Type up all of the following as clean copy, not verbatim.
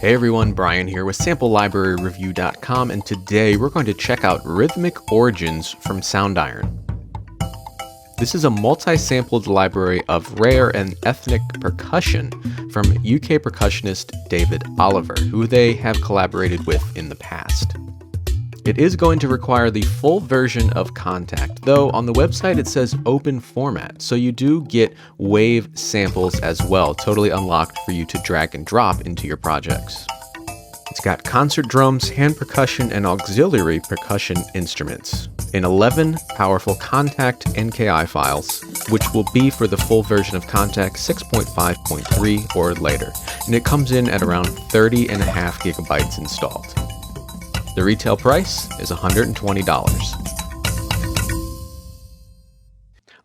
Hey everyone, Brian here with SampleLibraryReview.com, and today we're going to check out Rhythmic Origins from Soundiron. This is a multi-sampled library of rare and ethnic percussion from UK percussionist David Oliver, who they have collaborated with in the past. It is going to require the full version of Contact, though on the website it says open format, so you do get wave samples as well, totally unlocked for you to drag and drop into your projects. It's got concert drums, hand percussion, and auxiliary percussion instruments in 11 powerful Contact NKI files, which will be for the full version of Contact 6.5.3 or later, and it comes in at around 30.5 gigabytes installed. The retail price is $120.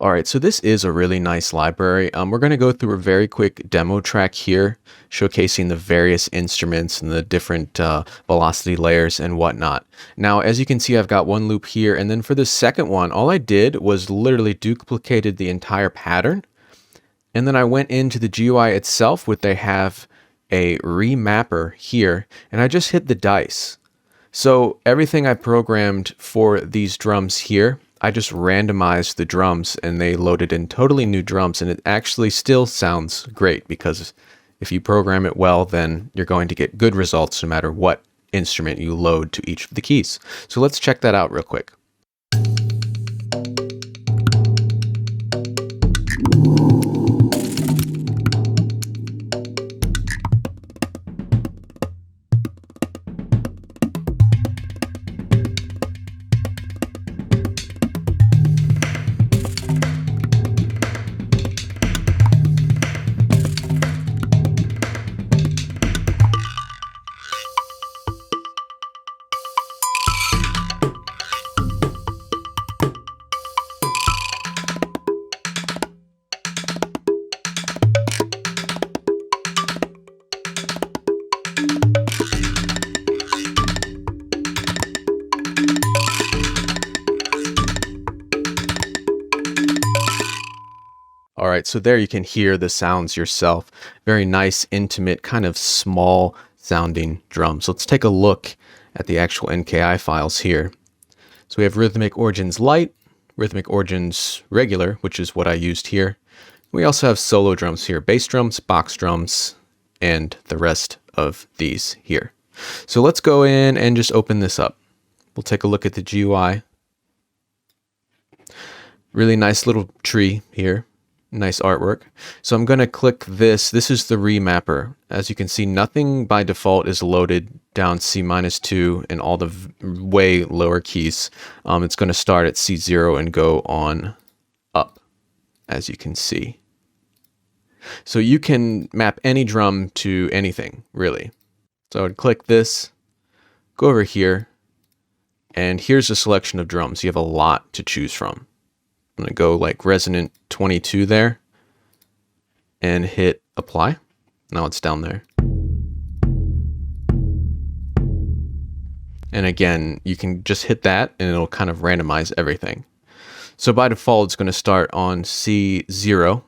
Alright, so this is a really nice library. We're going to go through a very quick demo track here, showcasing the various instruments and the different velocity layers and whatnot. Now, as you can see, I've got one loop here, and then for the second one, all I did was literally duplicated the entire pattern, and then I went into the GUI itself, where they have a remapper here, and I just hit the dice. So everything I programmed for these drums here, I just randomized the drums and they loaded in totally new drums, and it actually still sounds great because if you program it well, then you're going to get good results no matter what instrument you load to each of the keys. So let's check that out real quick. All right, so there you can hear the sounds yourself. Very nice, intimate, kind of small sounding drums. Let's take a look at the actual NKI files here. So we have Rhythmic Origins Lite, Rhythmic Origins Regular, which is what I used here. We also have solo drums here, bass drums, box drums, and the rest of these here. So let's go in and just open this up. We'll take a look at the GUI. Really nice little tree here. Nice artwork. So I'm going to click this. This is the remapper. As you can see, nothing by default is loaded down C-2 and all the way lower keys. It's going to start at C0 and go on up, as you can see. So you can map any drum to anything, really. So I would click this, go over here, and here's a selection of drums. You have a lot to choose from. I'm going to go like resonant 22 there and hit apply. Now it's down there. And again, you can just hit that and it'll kind of randomize everything. So by default, it's going to start on C0.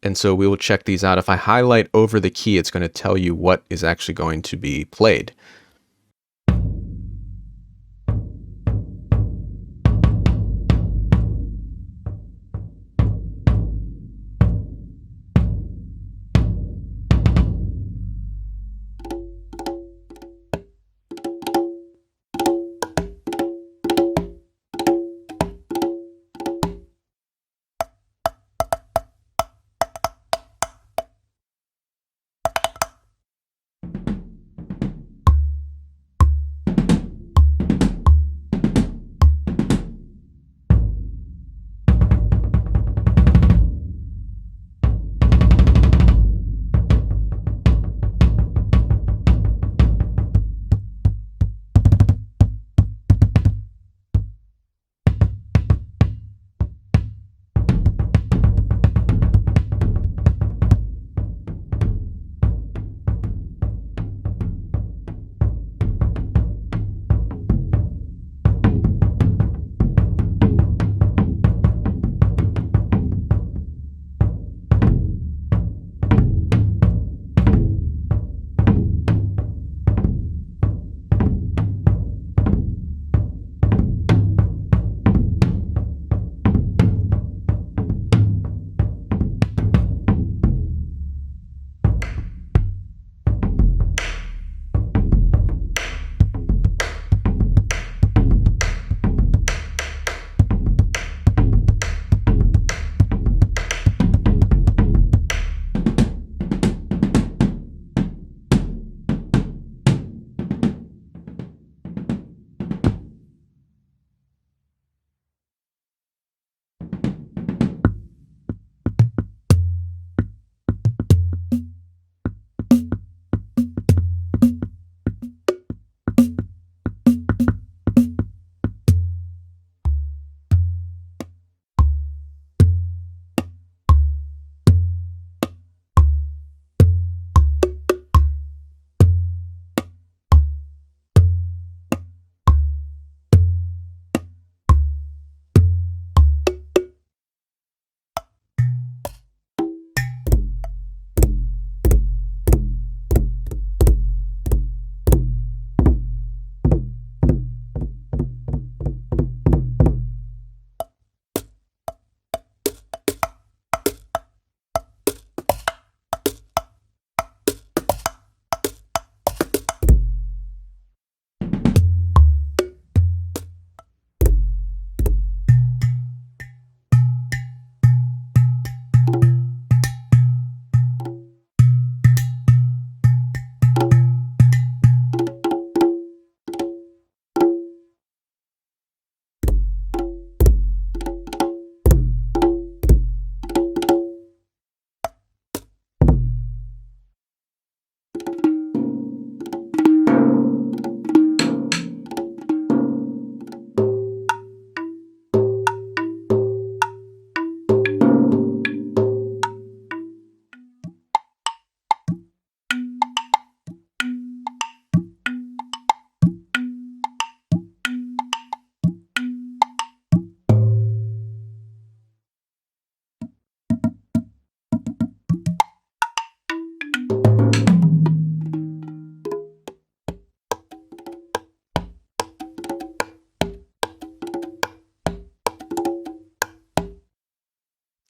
And so we will check these out. If I highlight over the key, it's going to tell you what is actually going to be played.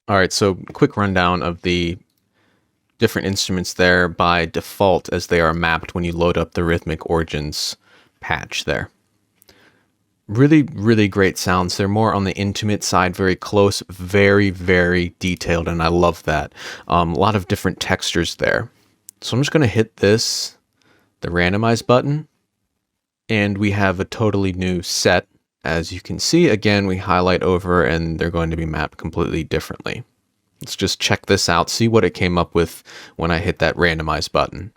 All right, so quick rundown of the different instruments there by default as they are mapped when you load up the Rhythmic Origins patch there. Really, really great sounds. They're more on the intimate side, very close, very, very detailed, and I love that. A lot of different textures there. So I'm just going to hit this, the randomize button, and we have a totally new set. As you can see, again, we highlight over and they're going to be mapped completely differently. Let's just check this out, see what it came up with when I hit that randomize button.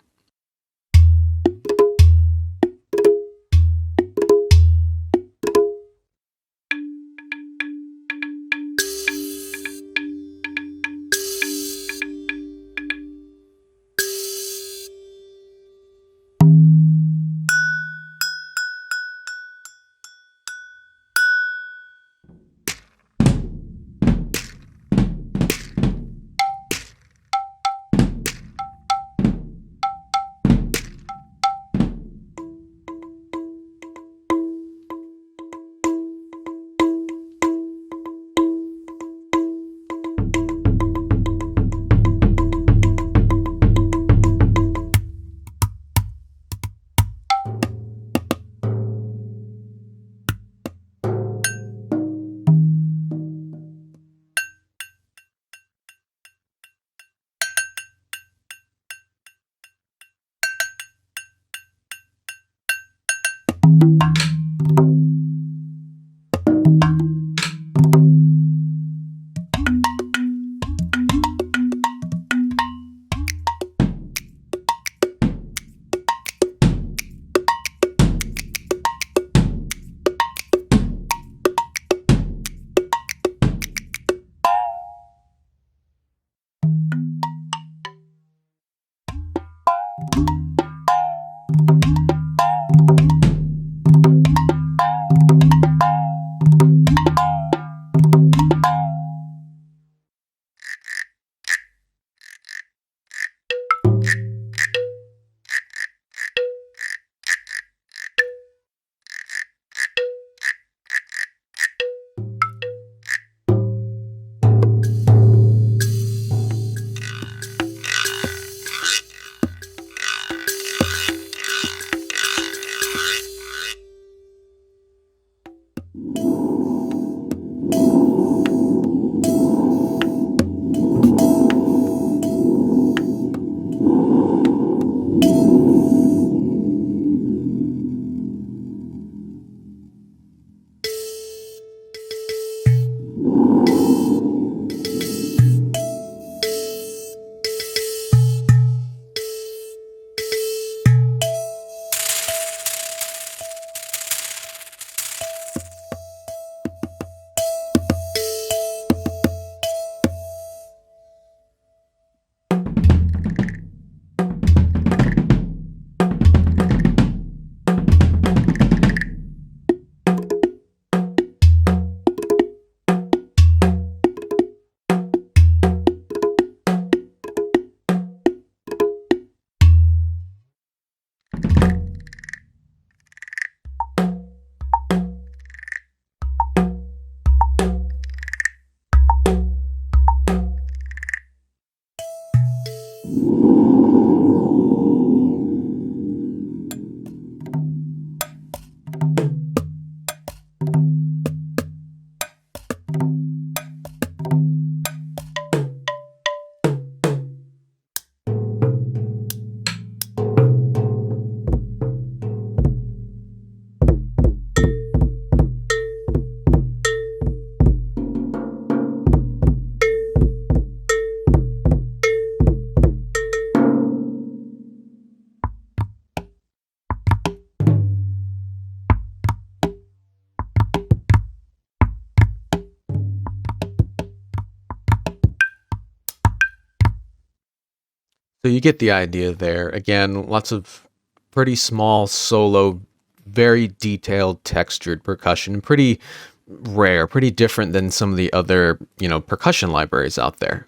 So you get the idea there. Again, lots of pretty small solo, very detailed textured percussion, pretty rare, pretty different than some of the other, percussion libraries out there.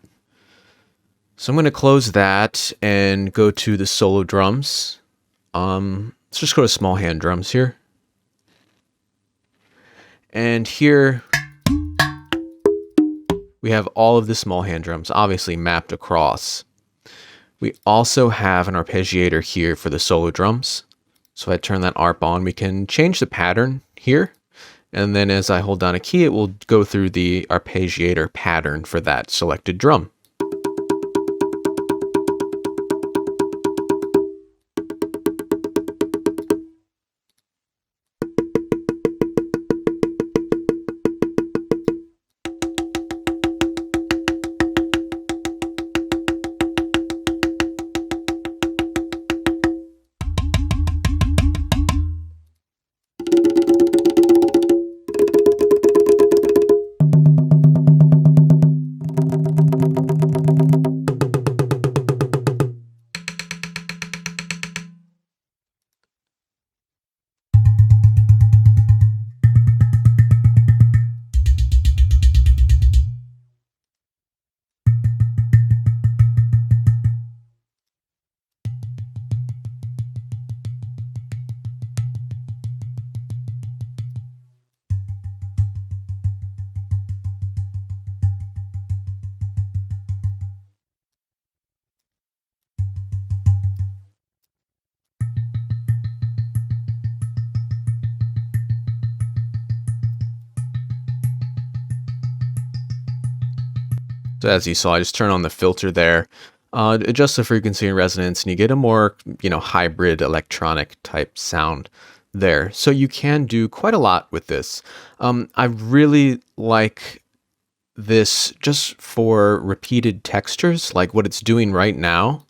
So I'm going to close that and go to the solo drums. Let's just go to small hand drums here. And here We have all of the small hand drums obviously mapped across. We also have an arpeggiator here for the solo drums. So if I turn that ARP on, we can change the pattern here. And then as I hold down a key, it will go through the arpeggiator pattern for that selected drum. So as you saw, I just turn on the filter there, adjust the frequency and resonance, and you get a more, hybrid electronic type sound there. So you can do quite a lot with this. I really like this just for repeated textures, like what it's doing right now.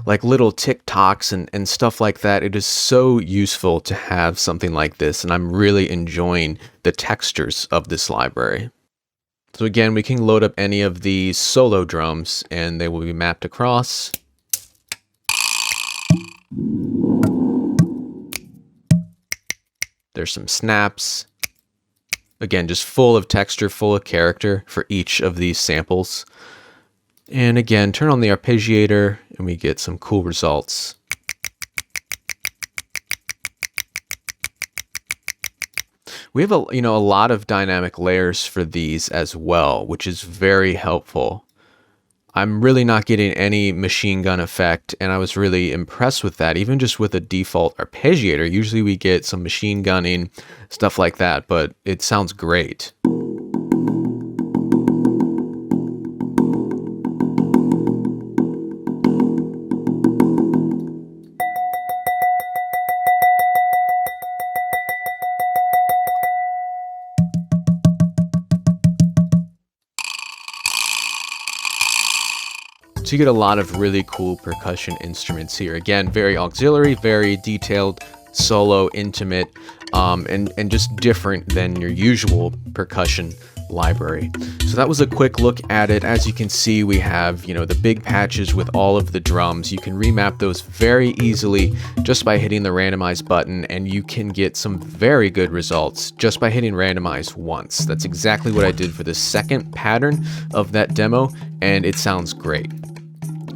Like little tick-tocks and stuff like that. It is so useful to have something like this, and I'm really enjoying the textures of this library. So again, we can load up any of these solo drums and they will be mapped across. There's some snaps. Again, just full of texture, full of character for each of these samples. And again, turn on the arpeggiator and we get some cool results. We have a lot of dynamic layers for these as well, which is very helpful. I'm really not getting any machine gun effect, and I was really impressed with that, even just with a default arpeggiator. Usually we get some machine gunning, stuff like that, but it sounds great. So you get a lot of really cool percussion instruments here. Again, very auxiliary, very detailed, solo, intimate, and just different than your usual percussion library. So that was a quick look at it. As you can see, we have, the big patches with all of the drums. You can remap those very easily just by hitting the randomize button, and you can get some very good results just by hitting randomize once. That's exactly what I did for the second pattern of that demo, and it sounds great.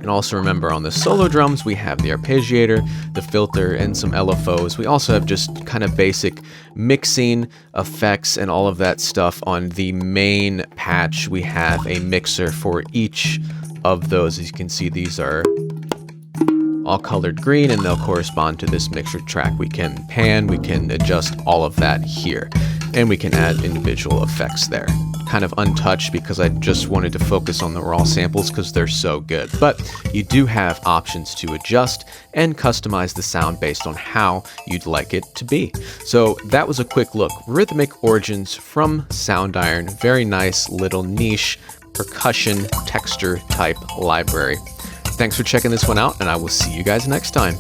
And also remember, on the solo drums, we have the arpeggiator, the filter, and some LFOs. We also have just kind of basic mixing, effects, and all of that stuff. On the main patch, we have a mixer for each of those. As you can see, these are all colored green, and they'll correspond to this mixer track. We can pan, we can adjust all of that here, and we can add individual effects there. Kind of untouched because I just wanted to focus on the raw samples because they're so good. But you do have options to adjust and customize the sound based on how you'd like it to be. So that was a quick look. Rhythmic Origins from Soundiron. Very nice little niche percussion texture type library. Thanks for checking this one out, and I will see you guys next time.